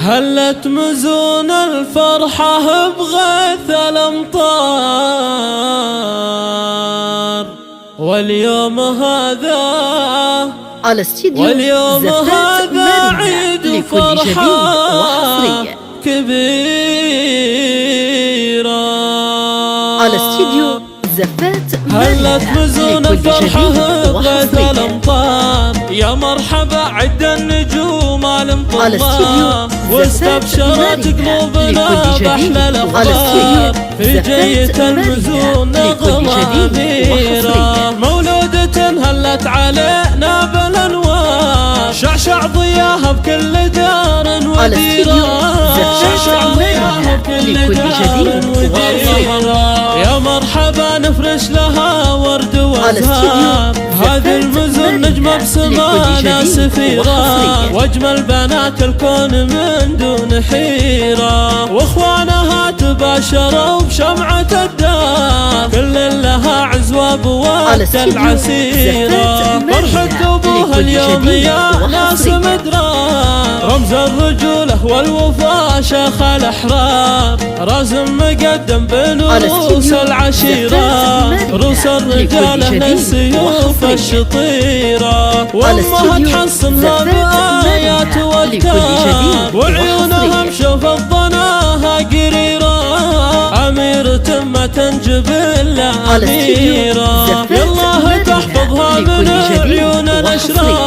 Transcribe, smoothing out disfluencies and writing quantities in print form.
هلت مزون الفرحة بغيث الأمطار، واليوم هذا واليوم هذا عيد فرحة كبيرة. على استديو زفات هلت مزون الفرحة بغيث الأمطار، يا مرحبا عد النجوم المطلة، واستبشرت قلوبنا بأحلى الأخبار، في جية المزون نغمة أميرة، مولودة هلت علينا بالأنوار، شعشع ضياها بكل دار وديرة، شعشع ضياها بكل دار وديرة، يا مرحبا نفرش لها ورد وازهار، هذه المزون نجمة بسمانا سفيرة، واجمل بنات الكون من دون حيرة، واخوانها تباشروا بشمعة الدار، كل لها عزوة بوقت العسيرة، فرحة ابوها اليوم يا ناس مدرار، رمز الرجولة والوفاء شيخ الأحرار، رازم مقدم بنوس العشيرة، روس الرجالة للسيوف الشطيرة، وامها تحصنها بآيات والكتاب، وعيونها مشوف الضناها قريرة، أميرة ما تنجبل أميرة، يالله تحفظها من عيون الأشرار.